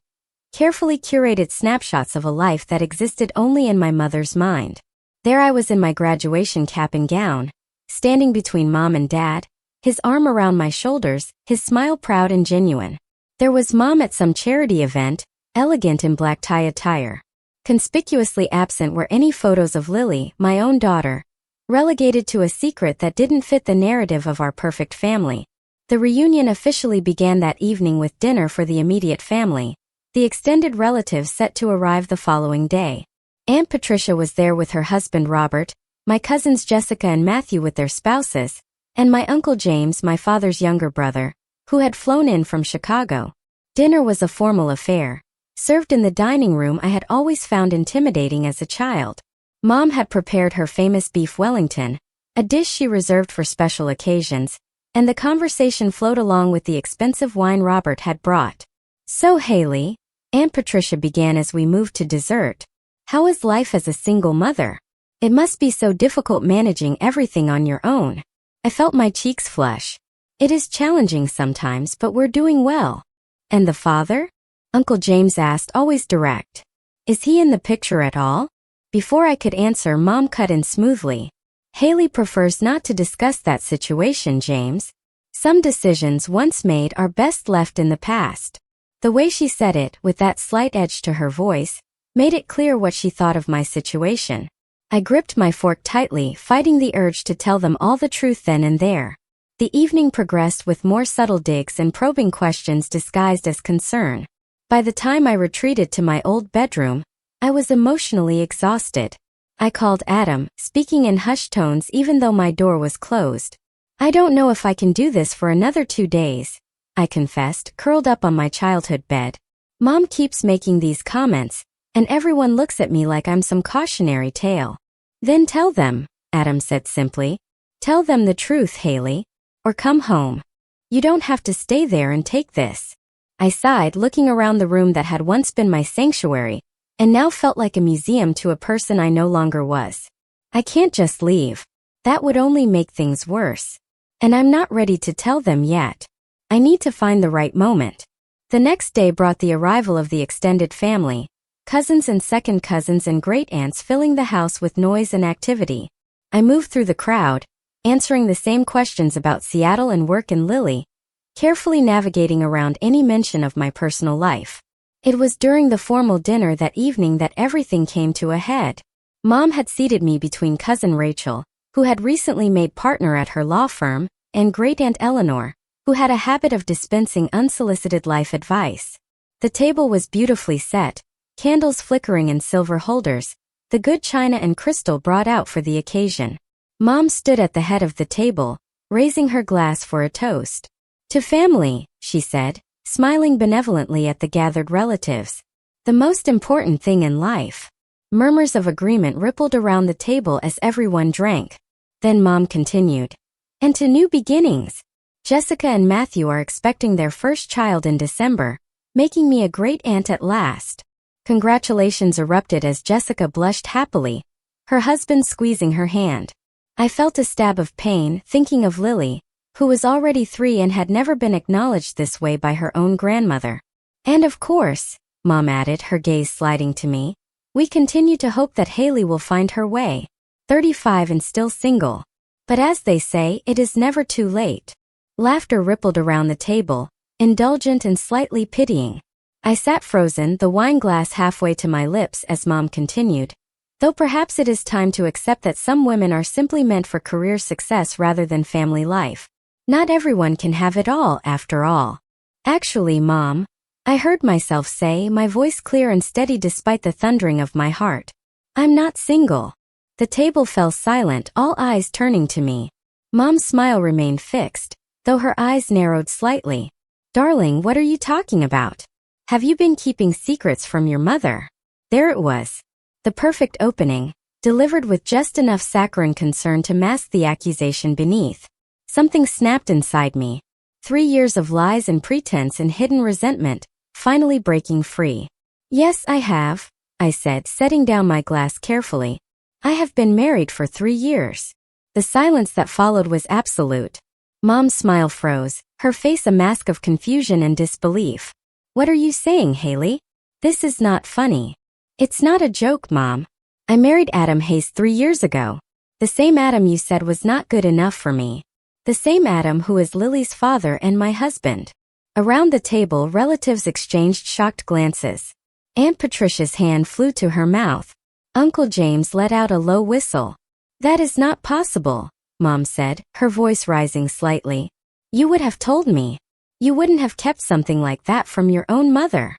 carefully curated snapshots of a life that existed only in my mother's mind. There I was in my graduation cap and gown, standing between Mom and Dad, his arm around my shoulders, his smile proud and genuine. There was Mom at some charity event, elegant in black tie attire. Conspicuously absent were any photos of Lily, my own daughter, relegated to a secret that didn't fit the narrative of our perfect family. The reunion officially began that evening with dinner for the immediate family, the extended relatives set to arrive the following day. Aunt Patricia was there with her husband Robert, my cousins Jessica and Matthew with their spouses, and my Uncle James, my father's younger brother, who had flown in from Chicago. Dinner was a formal affair, served in the dining room I had always found intimidating as a child. Mom had prepared her famous beef Wellington, a dish she reserved for special occasions, and the conversation flowed along with the expensive wine Robert had brought. "So Haley," Aunt Patricia began as we moved to dessert, "how is life as a single mother? It must be so difficult managing everything on your own." I felt my cheeks flush. "It is challenging sometimes, but we're doing well." "And the father?" Uncle James asked, always direct. "Is he in the picture at all?" Before I could answer, Mom cut in smoothly. "Haley prefers not to discuss that situation, James. Some decisions once made are best left in the past." The way she said it, with that slight edge to her voice, made it clear what she thought of my situation. I gripped my fork tightly, fighting the urge to tell them all the truth then and there. The evening progressed with more subtle digs and probing questions disguised as concern. By the time I retreated to my old bedroom, I was emotionally exhausted. I called Adam, speaking in hushed tones even though my door was closed. "I don't know if I can do this for another 2 days," I confessed, curled up on my childhood bed. "Mom keeps making these comments, and everyone looks at me like I'm some cautionary tale." "Then tell them," Adam said simply. "Tell them the truth, Haley. Or come home. You don't have to stay there and take this." I sighed, looking around the room that had once been my sanctuary, and now felt like a museum to a person I no longer was. I can't just leave. That would only make things worse. And I'm not ready to tell them yet. I need to find the right moment. The next day brought the arrival of the extended family, cousins and second cousins and great-aunts filling the house with noise and activity. I moved through the crowd, answering the same questions about Seattle and work and Lily, carefully navigating around any mention of my personal life. It was during the formal dinner that evening that everything came to a head. Mom had seated me between cousin Rachel, who had recently made partner at her law firm, and great-aunt Eleanor, who had a habit of dispensing unsolicited life advice. The table was beautifully set, candles flickering in silver holders, the good china and crystal brought out for the occasion. Mom stood at the head of the table, raising her glass for a toast. "To family," she said, smiling benevolently at the gathered relatives. "The most important thing in life." Murmurs of agreement rippled around the table as everyone drank. Then Mom continued. "And to new beginnings. Jessica and Matthew are expecting their first child in December, making me a great aunt at last." Congratulations erupted as Jessica blushed happily, her husband squeezing her hand. I felt a stab of pain, thinking of Lily, who was already 3 and had never been acknowledged this way by her own grandmother. "And of course," Mom added, her gaze sliding to me, "we continue to hope that Haley will find her way. 35 and still single. But as they say, it is never too late." Laughter rippled around the table, indulgent and slightly pitying. I sat frozen, the wine glass halfway to my lips as Mom continued. Though perhaps it is time to accept that some women are simply meant for career success rather than family life. Not everyone can have it all, after all. Actually, Mom, I heard myself say, my voice clear and steady despite the thundering of my heart. I'm not single. The table fell silent, all eyes turning to me. Mom's smile remained fixed, though her eyes narrowed slightly. Darling, what are you talking about? Have you been keeping secrets from your mother? There it was. The perfect opening, delivered with just enough saccharine concern to mask the accusation beneath. Something snapped inside me. 3 years of lies and pretense and hidden resentment, finally breaking free. Yes, I have, I said, setting down my glass carefully. I have been married for 3 years. The silence that followed was absolute. Mom's smile froze, her face a mask of confusion and disbelief. What are you saying, Haley? This is not funny. It's not a joke, Mom. I married Adam Hayes 3 years ago. The same Adam you said was not good enough for me. The same Adam who is Lily's father and my husband. Around the table, relatives exchanged shocked glances. Aunt Patricia's hand flew to her mouth. Uncle James let out a low whistle. That is not possible, Mom said, her voice rising slightly. You would have told me. You wouldn't have kept something like that from your own mother.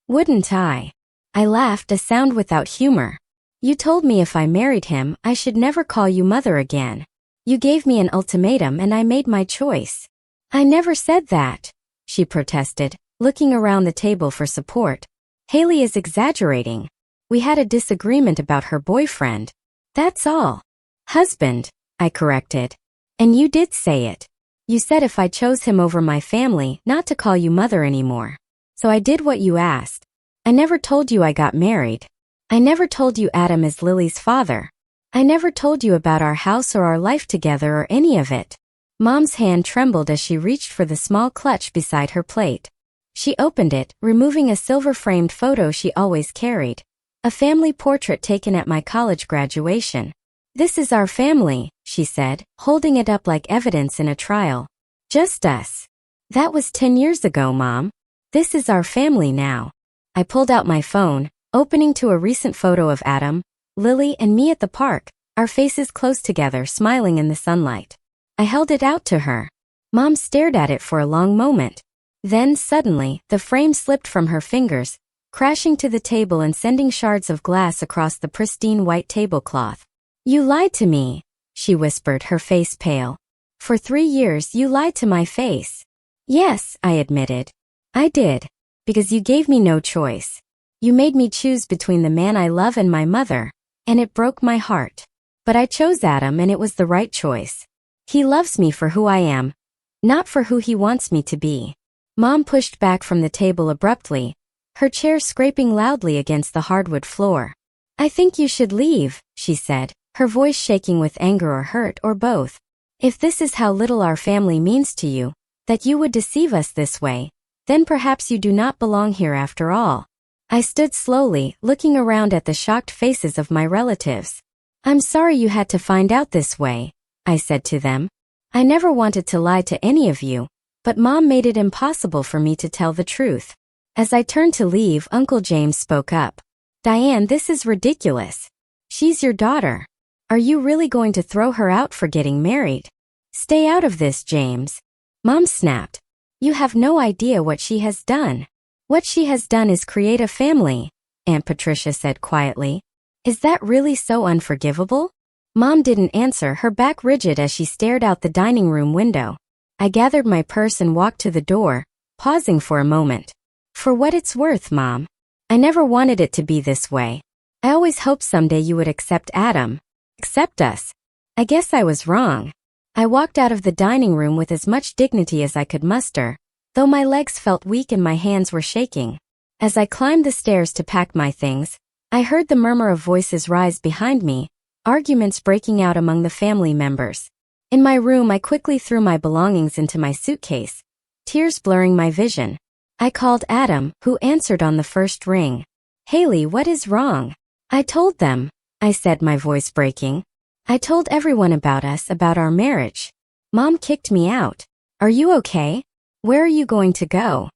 Wouldn't I? I laughed, a sound without humor. You told me if I married him, I should never call you mother again. You gave me an ultimatum and I made my choice. I never said that, she protested, looking around the table for support. Haley is exaggerating. We had a disagreement about her boyfriend. That's all. Husband, I corrected. And you did say it. You said if I chose him over my family, not to call you mother anymore. So I did what you asked. I never told you I got married. I never told you Adam is Lily's father. I never told you about our house or our life together or any of it. Mom's hand trembled as she reached for the small clutch beside her plate. She opened it, removing a silver-framed photo she always carried. A family portrait taken at my college graduation. This is our family, she said, holding it up like evidence in a trial. Just us. That was 10 years ago, Mom. This is our family now. I pulled out my phone, opening to a recent photo of Adam, Lily, and me at the park, our faces close together, smiling in the sunlight. I held it out to her. Mom stared at it for a long moment. Then, suddenly, the frame slipped from her fingers, crashing to the table and sending shards of glass across the pristine white tablecloth. You lied to me, she whispered, her face pale. For 3 years you lied to my face. Yes, I admitted. I did. Because you gave me no choice. You made me choose between the man I love and my mother, and it broke my heart. But I chose Adam and it was the right choice. He loves me for who I am, not for who he wants me to be. Mom pushed back from the table abruptly, her chair scraping loudly against the hardwood floor. I think you should leave, she said, her voice shaking with anger or hurt or both. If this is how little our family means to you, that you would deceive us this way, then perhaps you do not belong here after all. I stood slowly, looking around at the shocked faces of my relatives. I'm sorry you had to find out this way, I said to them. I never wanted to lie to any of you, but Mom made it impossible for me to tell the truth. As I turned to leave, Uncle James spoke up. Diane, this is ridiculous. She's your daughter. Are you really going to throw her out for getting married? Stay out of this, James. Mom snapped. You have no idea what she has done. What she has done is create a family, Aunt Patricia said quietly. Is that really so unforgivable? Mom didn't answer, her back rigid as she stared out the dining room window. I gathered my purse and walked to the door, pausing for a moment. For what it's worth, Mom. I never wanted it to be this way. I always hoped someday you would accept Adam. Accept us. I guess I was wrong. I walked out of the dining room with as much dignity as I could muster, though my legs felt weak and my hands were shaking. As I climbed the stairs to pack my things, I heard the murmur of voices rise behind me, arguments breaking out among the family members. In my room, I quickly threw my belongings into my suitcase, tears blurring my vision. I called Adam, who answered on the first ring. Haley, what is wrong? I told them, I said, my voice breaking. I told everyone about us, about our marriage. Mom kicked me out. Are you okay? Where are you going to go?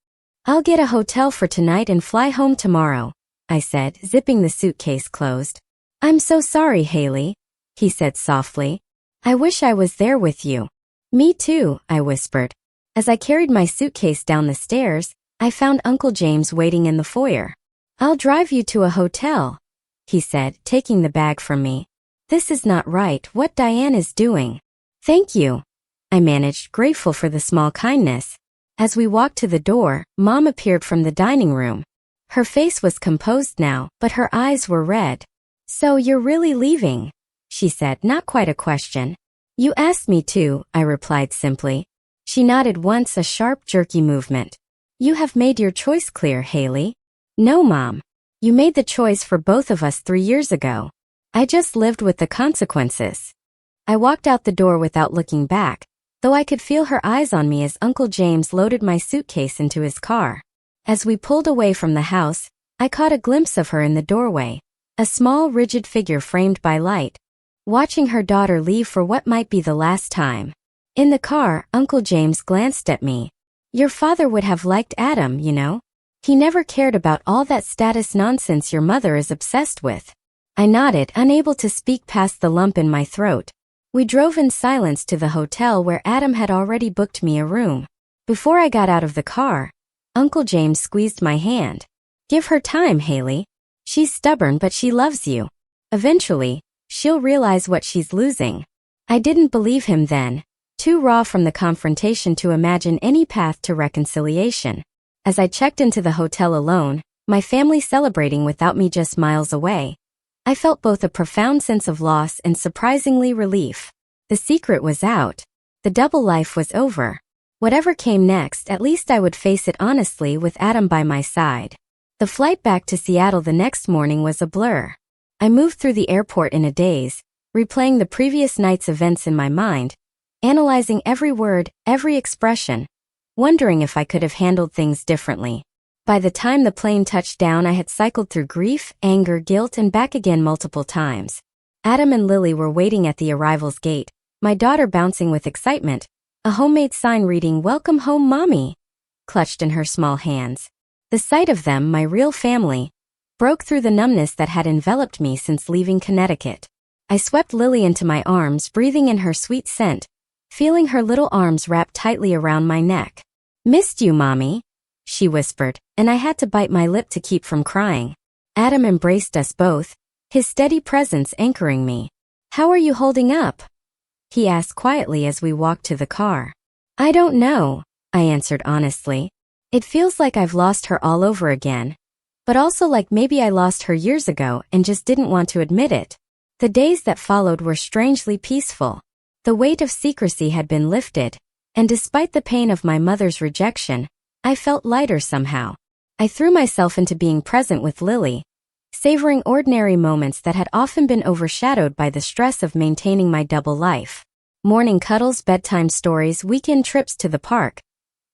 I'll get a hotel for tonight and fly home tomorrow, I said, zipping the suitcase closed. I'm so sorry, Haley, he said softly. I wish I was there with you. Me too, I whispered. As I carried my suitcase down the stairs, I found Uncle James waiting in the foyer. I'll drive you to a hotel, he said, taking the bag from me. This is not right, what Diane is doing. Thank you, I managed, grateful for the small kindness. As we walked to the door, Mom appeared from the dining room. Her face was composed now, but her eyes were red. So you're really leaving? She said, not quite a question. You asked me to, I replied simply. She nodded once, a sharp, jerky movement. You have made your choice clear, Haley. No, Mom. You made the choice for both of us 3 years ago. I just lived with the consequences. I walked out the door without looking back, though I could feel her eyes on me as Uncle James loaded my suitcase into his car. As we pulled away from the house, I caught a glimpse of her in the doorway, a small, rigid figure framed by light, watching her daughter leave for what might be the last time. In the car, Uncle James glanced at me. Your father would have liked Adam, you know. He never cared about all that status nonsense your mother is obsessed with. I nodded, unable to speak past the lump in my throat. We drove in silence to the hotel where Adam had already booked me a room. Before I got out of the car, Uncle James squeezed my hand. Give her time, Haley. She's stubborn, but she loves you. Eventually, she'll realize what she's losing. I didn't believe him then, too raw from the confrontation to imagine any path to reconciliation. As I checked into the hotel alone, my family celebrating without me just miles away, I felt both a profound sense of loss and surprisingly relief. The secret was out. The double life was over. Whatever came next, at least I would face it honestly with Adam by my side. The flight back to Seattle the next morning was a blur. I moved through the airport in a daze, replaying the previous night's events in my mind, analyzing every word, every expression, wondering if I could have handled things differently. By the time the plane touched down, I had cycled through grief, anger, guilt, and back again multiple times. Adam and Lily were waiting at the arrival's gate, my daughter bouncing with excitement, a homemade sign reading, "Welcome home, Mommy," clutched in her small hands. The sight of them, my real family, broke through the numbness that had enveloped me since leaving Connecticut. I swept Lily into my arms, breathing in her sweet scent, feeling her little arms wrapped tightly around my neck. Missed you, Mommy, she whispered, and I had to bite my lip to keep from crying. Adam embraced us both, his steady presence anchoring me. How are you holding up? He asked quietly as we walked to the car. I don't know, I answered honestly. It feels like I've lost her all over again, but also like maybe I lost her years ago and just didn't want to admit it. The days that followed were strangely peaceful. The weight of secrecy had been lifted, and despite the pain of my mother's rejection, I felt lighter somehow. I threw myself into being present with Lily, savoring ordinary moments that had often been overshadowed by the stress of maintaining my double life. Morning cuddles, bedtime stories, weekend trips to the park,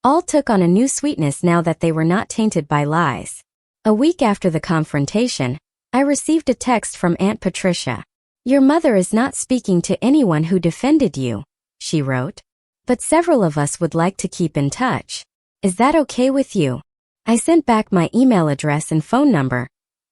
all took on a new sweetness now that they were not tainted by lies. A week after the confrontation, I received a text from Aunt Patricia. Your mother is not speaking to anyone who defended you, she wrote. But several of us would like to keep in touch. Is that okay with you? I sent back my email address and phone number,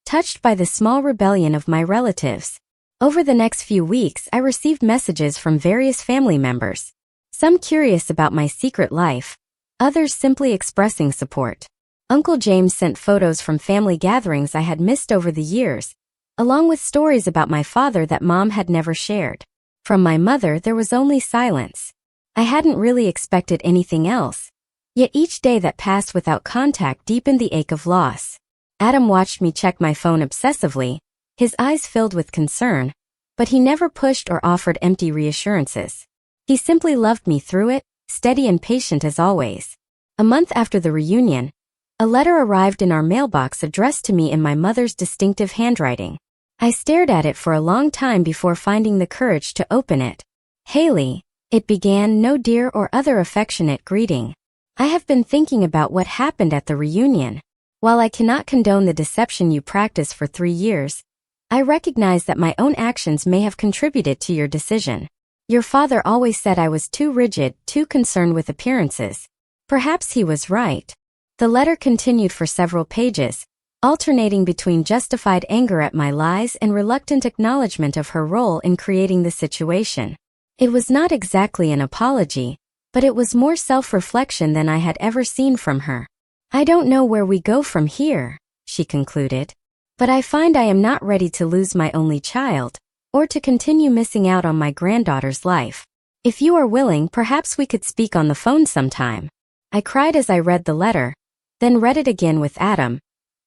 touched by the small rebellion of my relatives. Over the next few weeks, I received messages from various family members, some curious about my secret life, others simply expressing support. Uncle James sent photos from family gatherings I had missed over the years, along with stories about my father that Mom had never shared. From my mother, there was only silence. I hadn't really expected anything else, yet each day that passed without contact deepened the ache of loss. Adam watched me check my phone obsessively, his eyes filled with concern, but he never pushed or offered empty reassurances. He simply loved me through it, steady and patient as always. A month after the reunion, a letter arrived in our mailbox addressed to me in my mother's distinctive handwriting. I stared at it for a long time before finding the courage to open it. Haley, it began, no dear or other affectionate greeting. I have been thinking about what happened at the reunion. While I cannot condone the deception you practiced for 3 years, I recognize that my own actions may have contributed to your decision. Your father always said I was too rigid, too concerned with appearances. Perhaps he was right. The letter continued for several pages, alternating between justified anger at my lies and reluctant acknowledgement of her role in creating the situation. It was not exactly an apology, but it was more self-reflection than I had ever seen from her. "I don't know where we go from here," she concluded, "but I find I am not ready to lose my only child, or to continue missing out on my granddaughter's life. If you are willing, perhaps we could speak on the phone sometime." I cried as I read the letter, then read it again with Adam,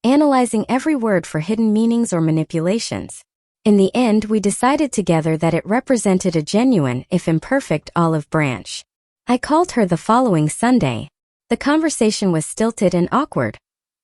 analyzing every word for hidden meanings or manipulations. In the end, we decided together that it represented a genuine, if imperfect, olive branch. I called her the following Sunday. The conversation was stilted and awkward,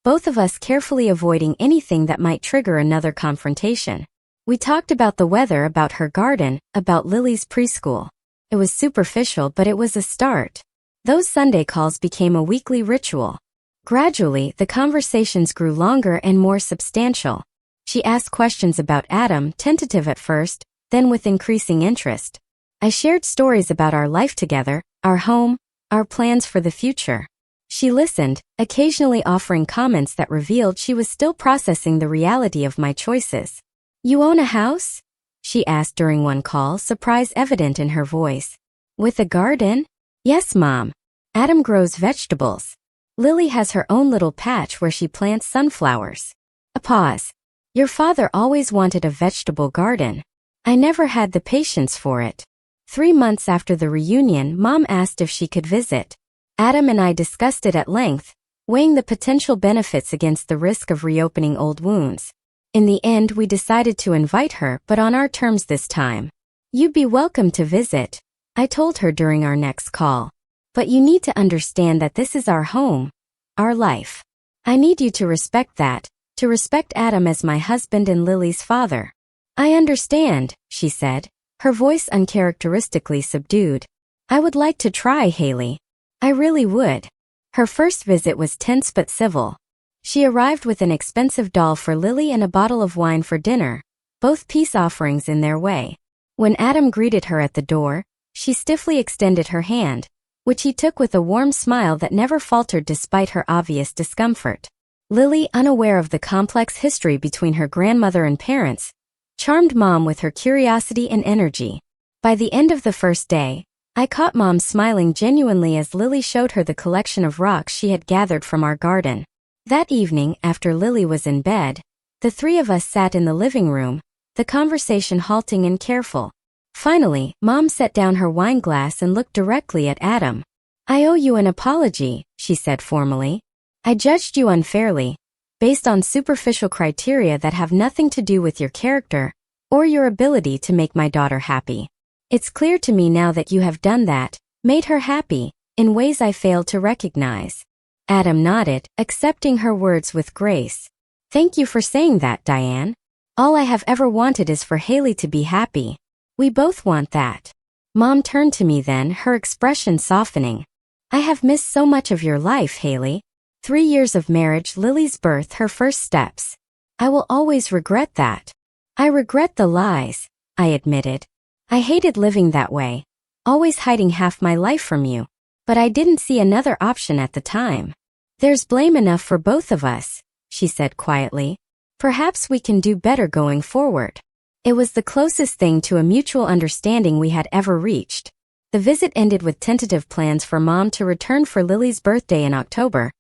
both of us carefully avoiding anything that might trigger another confrontation. We talked about the weather, about her garden, about Lily's preschool. It was superficial, but it was a start. Those Sunday calls became a weekly ritual. Gradually, the conversations grew longer and more substantial. She asked questions about Adam, tentative at first, then with increasing interest. I shared stories about our life together, our home, our plans for the future. She listened, occasionally offering comments that revealed she was still processing the reality of my choices. "You own a house?" she asked during one call, surprise evident in her voice. "With a garden?" "Yes, Mom. Adam grows vegetables. Lily has her own little patch where she plants sunflowers." A pause. "Your father always wanted a vegetable garden. I never had the patience for it." 3 months after the reunion, Mom asked if she could visit. Adam and I discussed it at length, weighing the potential benefits against the risk of reopening old wounds. In the end, we decided to invite her, but on our terms this time. "You'd be welcome to visit," I told her during our next call. "But you need to understand that this is our home, our life. I need you to respect that, to respect Adam as my husband and Lily's father." "I understand," she said, her voice uncharacteristically subdued. "I would like to try, Haley. I really would." Her first visit was tense but civil. She arrived with an expensive doll for Lily and a bottle of wine for dinner, both peace offerings in their way. When Adam greeted her at the door, she stiffly extended her hand, which he took with a warm smile that never faltered despite her obvious discomfort. Lily, unaware of the complex history between her grandmother and parents, charmed Mom with her curiosity and energy. By the end of the first day, I caught Mom smiling genuinely as Lily showed her the collection of rocks she had gathered from our garden. That evening, after Lily was in bed, the three of us sat in the living room, the conversation halting and careful. Finally, Mom set down her wine glass and looked directly at Adam. "I owe you an apology," she said formally. "I judged you unfairly, based on superficial criteria that have nothing to do with your character or your ability to make my daughter happy. It's clear to me now that you have done that, made her happy, in ways I failed to recognize." Adam nodded, accepting her words with grace. "Thank you for saying that, Diane. All I have ever wanted is for Haley to be happy. We both want that." Mom turned to me then, her expression softening. "I have missed so much of your life, Haley. 3 years of marriage, Lily's birth, her first steps. I will always regret that." "I regret the lies," I admitted. "I hated living that way, always hiding half my life from you. But I didn't see another option at the time." "There's blame enough for both of us," she said quietly. "Perhaps we can do better going forward." It was the closest thing to a mutual understanding we had ever reached. The visit ended with tentative plans for Mom to return for Lily's birthday in October,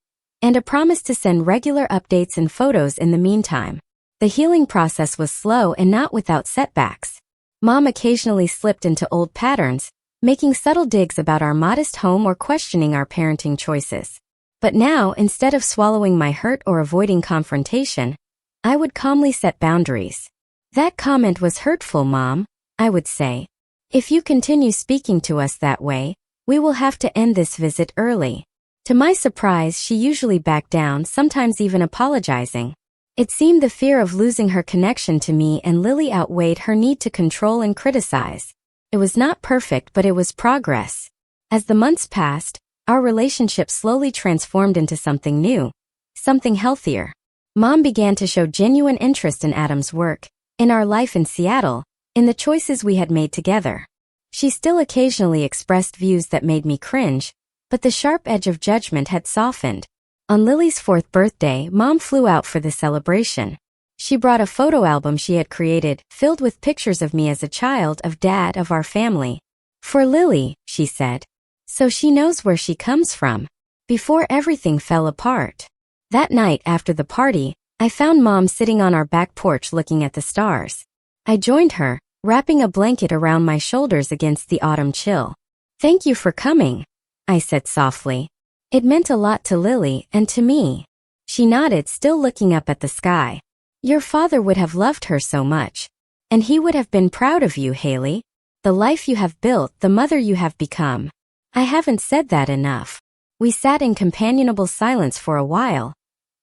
and a promise to send regular updates and photos in the meantime. The healing process was slow and not without setbacks. Mom occasionally slipped into old patterns, making subtle digs about our modest home or questioning our parenting choices. But now, instead of swallowing my hurt or avoiding confrontation, I would calmly set boundaries. "That comment was hurtful, Mom," I would say. "If you continue speaking to us that way, we will have to end this visit early." To my surprise, she usually backed down, sometimes even apologizing. It seemed the fear of losing her connection to me and Lily outweighed her need to control and criticize. It was not perfect, but it was progress. As the months passed, our relationship slowly transformed into something new, something healthier. Mom began to show genuine interest in Adam's work, in our life in Seattle, in the choices we had made together. She still occasionally expressed views that made me cringe, but the sharp edge of judgment had softened. On Lily's 4th birthday, Mom flew out for the celebration. She brought a photo album she had created, filled with pictures of me as a child, of Dad, of our family. For Lily, she said. So she knows where she comes from. Before everything fell apart. That night after the party, I found Mom sitting on our back porch looking at the stars. I joined her, wrapping a blanket around my shoulders against the autumn chill. "Thank you for coming," I said softly. "It meant a lot to Lily and to me." She nodded, still looking up at the sky. "Your father would have loved her so much. And he would have been proud of you, Haley. The life you have built, the mother you have become." I haven't said that enough. We sat in companionable silence for a while,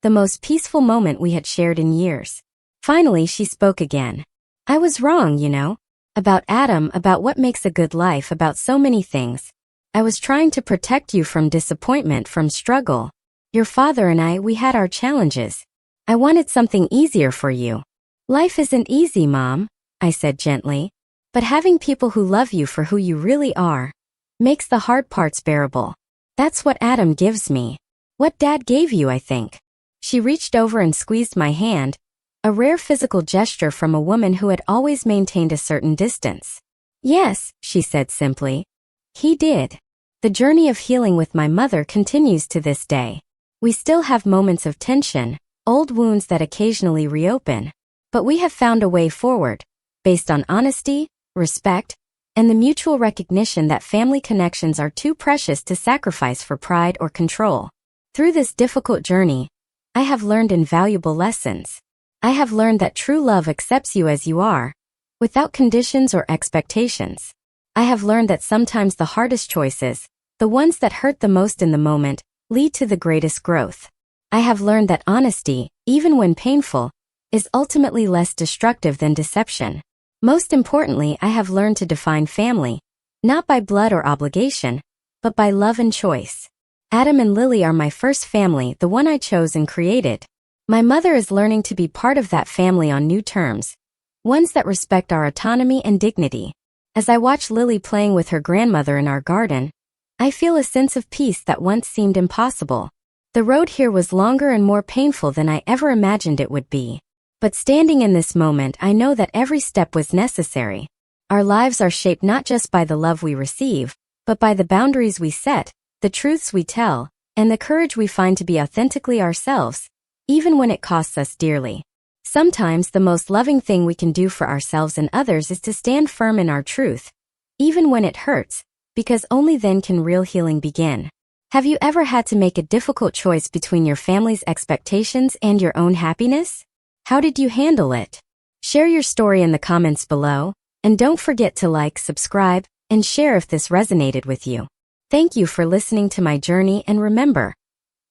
the most peaceful moment we had shared in years. Finally, she spoke again. "I was wrong, you know. About Adam, about what makes a good life, about so many things. I was trying to protect you from disappointment, from struggle. Your father and I, we had our challenges. I wanted something easier for you." "Life isn't easy, Mom," I said gently. "But having people who love you for who you really are makes the hard parts bearable. That's what Adam gives me. What Dad gave you, I think." She reached over and squeezed my hand, a rare physical gesture from a woman who had always maintained a certain distance. "Yes," she said simply. "He did." The journey of healing with my mother continues to this day. We still have moments of tension, old wounds that occasionally reopen. But we have found a way forward, based on honesty, respect, and the mutual recognition that family connections are too precious to sacrifice for pride or control. Through this difficult journey, I have learned invaluable lessons. I have learned that true love accepts you as you are, without conditions or expectations. I have learned that sometimes the hardest choices, the ones that hurt the most in the moment, lead to the greatest growth. I have learned that honesty, even when painful, is ultimately less destructive than deception. Most importantly, I have learned to define family, not by blood or obligation, but by love and choice. Adam and Lily are my first family, the one I chose and created. My mother is learning to be part of that family on new terms, ones that respect our autonomy and dignity. As I watch Lily playing with her grandmother in our garden, I feel a sense of peace that once seemed impossible. The road here was longer and more painful than I ever imagined it would be. But standing in this moment, I know that every step was necessary. Our lives are shaped not just by the love we receive, but by the boundaries we set, the truths we tell, and the courage we find to be authentically ourselves, even when it costs us dearly. Sometimes the most loving thing we can do for ourselves and others is to stand firm in our truth, even when it hurts, because only then can real healing begin. Have you ever had to make a difficult choice between your family's expectations and your own happiness? How did you handle it? Share your story in the comments below, and don't forget to like, subscribe, and share if this resonated with you. Thank you for listening to my journey, and remember,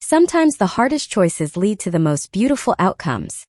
sometimes the hardest choices lead to the most beautiful outcomes.